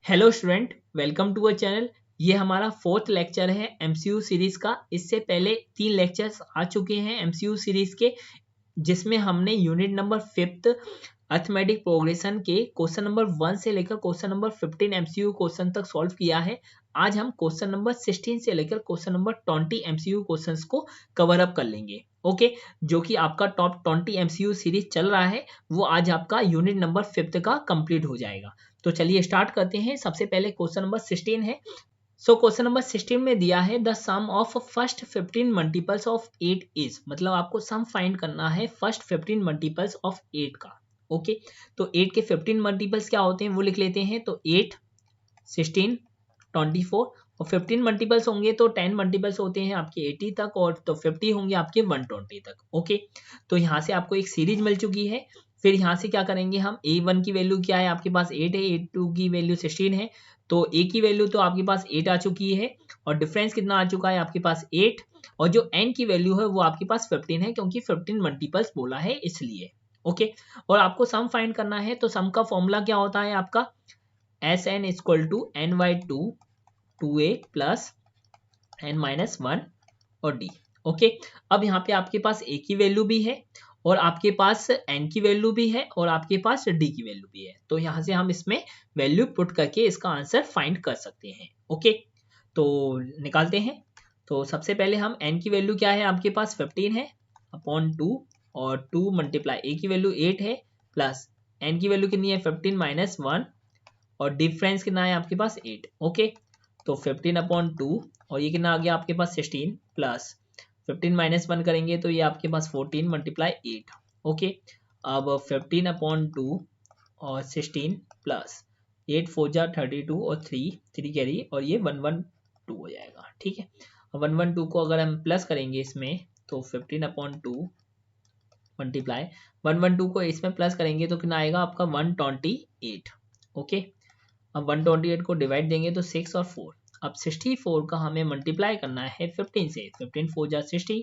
Hello student, welcome to our channel. ये हमारा fourth lecture है एमसीयू सीरीज का। इससे पहले 3 लेक्चर्स आ चुके हैं एमसीयू सीरीज के, जिसमें हमने unit number 5th arithmetic progression के क्वेश्चन नंबर 1 से लेकर क्वेश्चन नंबर 15 एमसीयू क्वेश्चन तक सॉल्व किया है। आज हम क्वेश्चन नंबर 16 से लेकर क्वेश्चन नंबर 20 एमसीयू क्वेश्चंस को कवर अप कर लेंगे। ओके, जो कि आपका टॉप 20 एमसीयू सीरीज चल रहा है, वो आज आपका यूनिट नंबर 5th का कंप्लीट हो जाएगा। तो चलिए स्टार्ट करते हैं। सबसे पहले क्वेश्चन नंबर 16 है। क्वेश्चन नंबर 16 में दिया है the sum of first 15 multiples of 8 is, मतलब आपको सम फाइंड करना है फर्स्ट 15 मल्टीपल्स ऑफ 8 का। ओके, तो 8 के 15 मल्टीपल्स क्या होते हैं वो लिख लेते हैं। तो 8, 16, 24 और 15 मल्टीपल्स होंगे तो 10 मल्टीपल्स होते हैं आपके 80 तक, और तो 50 होंगे आपके 120 तक। ओके, तो यहाँ से आपको एक सीरीज मिल चुकी है। फिर यहाँ से क्या करेंगे हम, A1 की वैल्यू क्या है आपके पास 8 है, A2 की वैल्यू 16 है, तो A की वैल्यू तो आपके पास 8 आ चुकी है, और डिफरेंस कितना आ चुका है आपके पास 8, और जो N की वैल्यू है वो आपके पास 15 है, क्योंकि 15 मल्टीपल्स बोला है इसलिए। ओके, और आपको सम फाइंड करना है, तो सम का फॉर्मूला क्या होता है आपका, Sn equal to n by 2a plus n minus 1 और d। ओके, अब यहाँ पे आपके पास a की वैल्यू भी है, और आपके पास n की वैल्यू भी है, और आपके पास d की वैल्यू भी है। तो यहाँ से हम इसमें वैल्यू पुट करके इसका आंसर फाइंड कर सकते हैं। ओके, तो निकालते हैं। तो सबसे पहले हम n की वैल्यू क्या है आपके पास 15 है अपॉन 2, और 2 मल्टीप्लाई a की वैल्यू 8 है, प्लस n की वैल्यू कितनी है 15 माइनस 1, और डिफरेंस कितना है आपके पास 8। ओके, तो 15 अपॉन 2, और ये कितना आ गया आपके पास 16, प्लस 15 माइनस 1 करेंगे तो ये आपके पास 14 मल्टीप्लाई 8। ओके, अब 15 अपॉन 2 और 16 प्लस 8 4 जा 32 और 3 कैरी, और ये 112 हो जाएगा। ठीक है, 112 को अगर हम प्लस करेंगे इसमें, तो 15 अपॉन 2 मल्टीप्लाई 112 को इसमें प्लस करेंगे तो कितना आएगा आपका 128। ओके, अब 128 को डिवाइड देंगे तो 6 और 4। अब 64 का हमें मल्टीप्लाई करना है 15 से। 15 4 जा 60,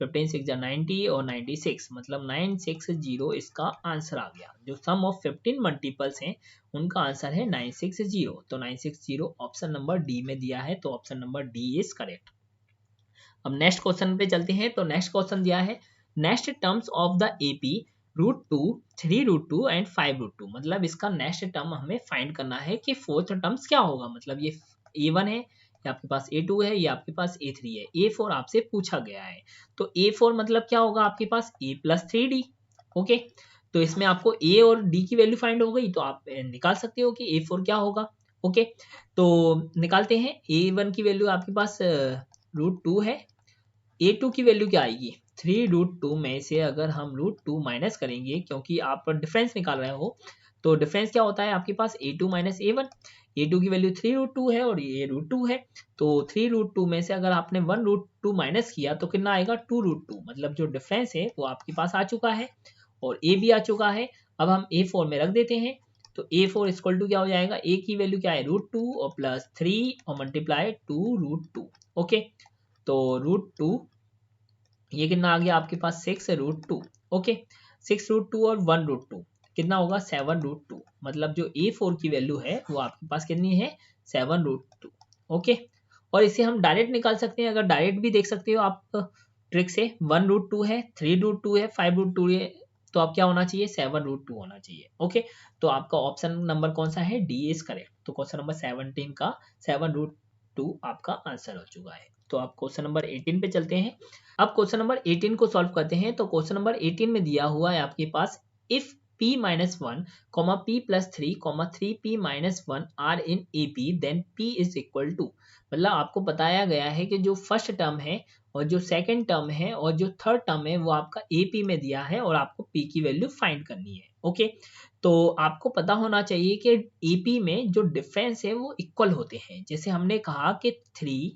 15 6 जा 90 और 96, मतलब 960 इसका आंसर आ गया। जो सम ऑफ 15 मल्टीपल्स हैं उनका आंसर है 960। तो 960 ऑप्शन नंबर डी में दिया है, तो option number D is correct. अब नेक्स्ट क्वेश्चन पे चलते हैं। तो नेक्स्ट क्वेश्चन दिया है next terms of the AP √2, 3√2 and 5√2, मतलब इसका नेक्स्ट टर्म हमें फाइंड करना है कि फोर्थ टर्म्स क्या होगा। मतलब ये A1 है, ये आपके पास A2 है, ये आपके पास A3 है, A4 आपसे पूछा गया है। तो A4 मतलब क्या होगा आपके पास A प्लस 3D। ओके, तो इसमें आपको A और D की वैल्यू फाइंड हो गई, तो आप निकाल सकते हो कि A4 क्या होगा। ओके, तो निकालते हैं। A1 की वैल्यू आपके पास √2 है, A2 की वैल्यू क्या आएगी 3√2 में से अगर हम √2 माइनस करेंगे, क्योंकि आप डिफरेंस निकाल रहे हो, तो डिफरेंस क्या होता है आपके पास A2 माइनस A1। A2 की वैल्यू 3√2 है और ये √2 है, तो 3√2 में से अगर आपने 1√2 माइनस किया तो कितना आएगा 2√2, मतलब जो डिफरेंस है वो आपके पास आ चुका है, और A भी आ चुका है। अब हम A4 में रख देते हैं, तो A4 इक्वल टू क्या हो जाएगा, A की वैल्यू क्या है √2 और प्लस 3 और मल्टीप्लाई 2√2। ओके, तो √2 ये कितना आ गया आपके पास 6√2। ओके, 6√2 और 1√2 कितना होगा 7√2, मतलब जो A4 की वैल्यू है वो आपके पास कितनी है 7√2। ओके, और इसे हम डायरेक्ट निकाल सकते हैं, अगर डायरेक्ट भी देख सकते हो आप ट्रिक से। 1√2 है, 3√2 है, 5√2 है, तो आप क्या होना चाहिए 7√2 होना चाहिए। ओके, तो आपका ऑप्शन नंबर कौन सा है, डी इज करेक्ट। तो क्वेश्चन नंबर 17 का 7√2 आपका आंसर हो चुका है। तो आप क्वेश्चन नंबर 18 पे चलते हैं। अब क्वेश्चन नंबर 18 को सॉल्व करते हैं। तो क्वेश्चन नंबर 18 में दिया हुआ है आपके पास if p minus 1, p plus 3, 3p minus 1 are in AP, then p is equal to, मतलब आपको बताया गया है कि जो फर्स्ट टर्म है और जो सेकंड टर्म है और जो थर्ड टर्म है वो आपका AP में दिया है, और आपको p की वैल्यू फाइंड करनी है। ओके, तो आपको पता होना चाहिए कि AP में जो डिफरेंस है वो इक्वल होते हैं। जैसे हमने कहा कि 3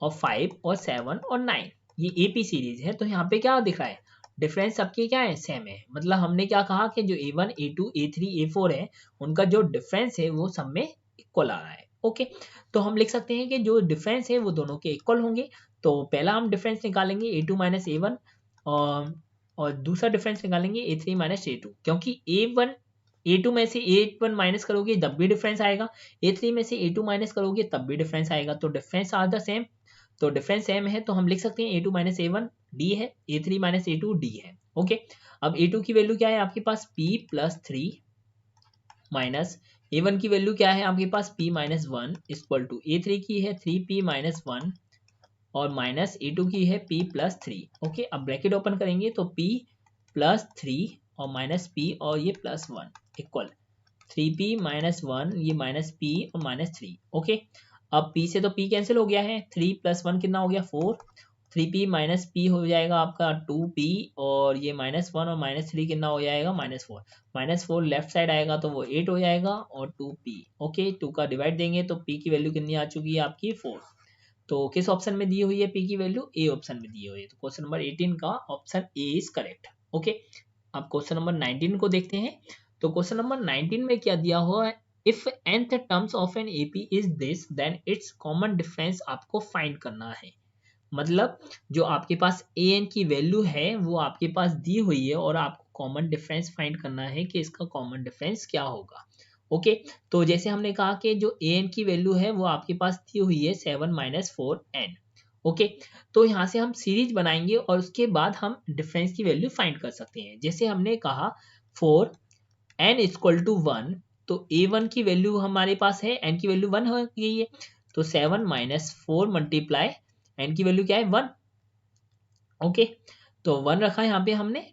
और 5 और 7 और 9 ये AP सीरीज है, तो यहाँ पे क्या दिख रहा है, डिफरेंस सबके क्या है सेम है। मतलब हमने क्या कहा कि जो A1 A2 A3 A4 है उनका जो डिफरेंस है वो सब में इक्वल आ रहा है। ओके, तो हम लिख सकते हैं कि जो डिफरेंस है वो दोनों के इक्वल होंगे। तो पहला हम डिफरेंस निकालेंगे A2 माइनस A1, और दूसरा डिफरेंस निकालेंगे A3 माइनस A2, क्योंकि A1 A2 में से A1 माइनस करोगे तब भी डिफरेंस आएगा, A3 में से A2 माइनस करोगे तब भी डिफरेंस आएगा। तो डिफरेंस आर द सेम, तो डिफरेंस सेम है तो हम लिख सकते हैं A2 माइनस A1 D है, A3 माइनस A2 D है। ओके, अब A2 की वैल्यू क्या है आपके पास P प्लस 3 माइनस A1 की वैल्यू क्या है आपके पास P minus 1 equal to A3 की है 3P माइनस 1 और माइनस A2 की है P प्लस 3। ओके, अब ब्रैकेट ओपन करेंगे तो P प्लस 3 और माइनस P और ये प्लस 1 इक्वल 3P माइनस 1, ये माइनस P और माइनस 3। ओके, अब P से तो P कैंसिल हो गया है, 3 प्लस 1 कितना हो गया 4, 3P माइनस P हो जाएगा आपका 2P और ये माइनस 1 और माइनस 3 कितना हो जाएगा -4, -4 लेफ्ट साइड आएगा तो वो 8 हो जाएगा और 2P। ओके, 2 का डिवाइड देंगे तो P की वैल्यू कितनी आ चुकी है आपकी 4। तो किस ऑप्शन में दी हुई है P की वैल्यू, ए ऑप्शन में दी हुई है। तो क्वेश्चन नंबर 18 का option A is correct. Okay, अब क्वेश्चन नंबर 19 को देखते हैं। तो क्वेश्चन नंबर 19 में क्या दिया हुआ है, if nth terms of an AP is this then its common difference आपको फाइंड करना है। मतलब जो आपके पास an की वैल्यू है वो आपके पास दी हुई है और आपको कॉमन डिफरेंस फाइंड करना है कि इसका कॉमन डिफरेंस क्या होगा। ओके, तो जैसे हमने कहा कि जो an की वैल्यू है वो आपके पास दी हुई है 7 माइनस 4n। ओके, तो यहाँ से हम सीरीज बनाएंगे और उसके बाद हम डिफरेंस की वैल्यू फाइंड कर सकते हैं। जैसे हमने कहा 4n इक्वल टू 1, तो a1 की वैल्यू हमारे पास है, n की वैल्यू 1 हो गई है, तो 7 माइनस 4 मल्टीप्लाई n की वैल्यू क्या है 1। ओके, तो 1 रखा है यहाँ पे हमने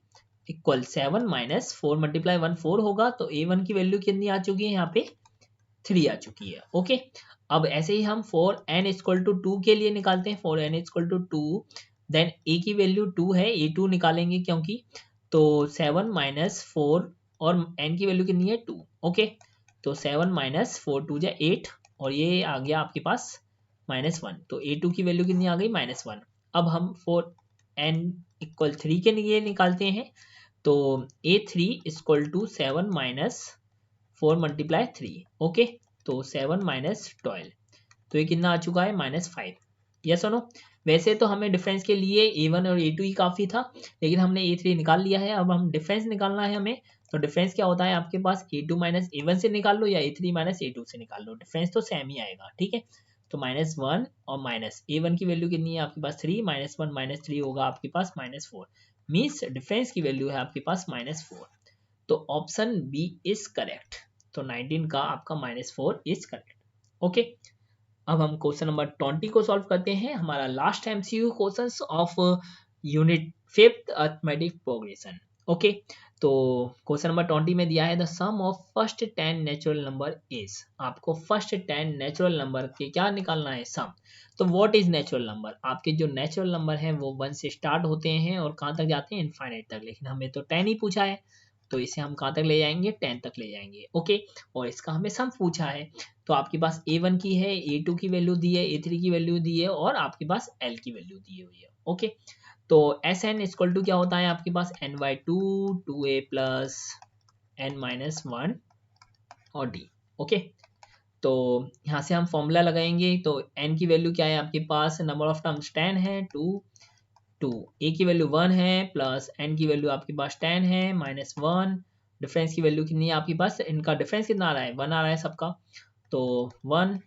इक्वल 7 माइनस 4 मल्टीप्लाई 1 4 होगा, तो a1 की वैल्यू कितनी आ चुकी है यहाँ पे 3 आ चुकी है। ओके, अब ऐसे ही हम 4n इक्वल टू 2 के लिए निकालते हैं, 4n equal to 2, then a की वैल्यू 2 है, a2 निकालेंगे क्योंकि, तो 7 माइनस 4 और n की वैल्यू कितनी है 2। ओके, तो 7 माइनस 4 2 जा 8 और ये आ गया आपके पास -1, तो a2 की वैल्यू कितनी आ गई -1। अब हम 4n इक्वल 3 के लिए निकालते हैं, तो a3 equal to 7 minus 4 multiply 3। Okay, तो 7 माइनस 12, तो ये कितना आ चुका है -5। यस और नो, वैसे तो हमें डिफरेंस के लिए a1 और a2 ही काफ़ी था, लेकिन हमने a3 निकाल लिया है। अब हम डिफरेंस निकालना है हमें, तो डिफरेंस क्या होता है आपके पास, a2 माइनस a1 से निकाल लो या a3 माइनस a2 से निकाल लो, डिफरेंस तो सेम ही आएगा। ठीक है, तो -1 और माइनस a1 की वैल्यू कितनी है आपके पास 3, -1 माइनस 3 होगा आपके पास -4, मीन्स डिफरेंस की वैल्यू है आपके पास -4। तो ऑप्शन बी इज करेक्ट। तो 19 का आपका -4 इज करेक्ट। ओके, अब हम क्वेश्चन नंबर 20 को सॉल्व करते हैं, हमारा last MCQ questions of unit 5th arithmetic progression. Okay, तो क्वेश्चन नंबर 20 में दिया है the sum of first 10 natural number is, आपको फर्स्ट 10 नेचुरल नंबर के क्या निकालना है सम। तो व्हाट इज नेचुरल नंबर, आपके जो नेचुरल नंबर है वो 1 से स्टार्ट होते हैं और कहाँ तक जाते हैं इनफाइनाइट तक, लेकिन हमें तो 10 ही पूछा है, तो इसे हम कहाँ तक ले जाएंगे 10 तक ले जाएंगे। ओके, और इसका हमें सम पूछा है, तो आपके पास a1 की है, a2 की वैल्यू दी है, a3 की वैल्यू दी है और आपके पास l की वैल्यू दी हुई है। ओके, तो Sn इक्वल टू क्या होता है आपके पास n/2 2a plus n minus 1 और d। ओके, तो यहाँ से हम फॉर्मूला लगाएंगे, तो n की वैल्यू क्या है आपके पास, नंबर ऑफ टर्म्स 10 है, 2 a की वैल्यू 1 है प्लस n की वैल्यू आपके पास 10 है -1, डिफरेंस की वैल्यू कितनी है आपके पास, इनका डिफरेंस कितना आ रहा है 1 आ रहा है सबका, तो 1,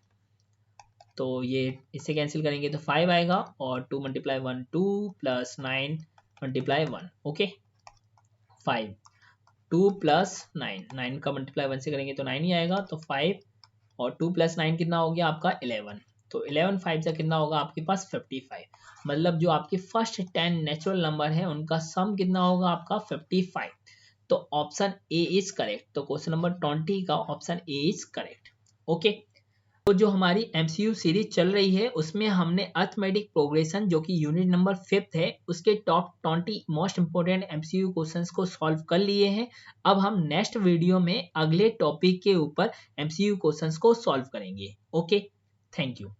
तो ये इससे कैंसिल करेंगे तो 5 आएगा और 2 multiply 1 2 plus 9 multiply 1। Okay, 5 2 plus 9 का मल्टीप्लाई 1 से करेंगे तो 9 ही आएगा, तो 5 और 2 प्लस 9 कितना हो गया आपका 11, तो 11 5 से कितना होगा आपके पास 55। मतलब जो आपके फर्स्ट 10 नेचुरल नंबर है उनका सम कितना होगा आपका 55। तो ऑप्शन ए इज करेक्ट। तो क्वेश्चन नंबर 20 का option A is correct. Okay, तो जो हमारी एमसीयू सीरीज चल रही है उसमें हमने अरिथमेटिक प्रोग्रेशन जो कि यूनिट नंबर 5th है उसके top 20 most important MCU questions को सॉल्व कर लिए हैं। अब हम नेक्स्ट वीडियो में अगले टॉपिक के ऊपर एमसीयू क्वेश्चंस को सॉल्व करेंगे। Okay, thank you.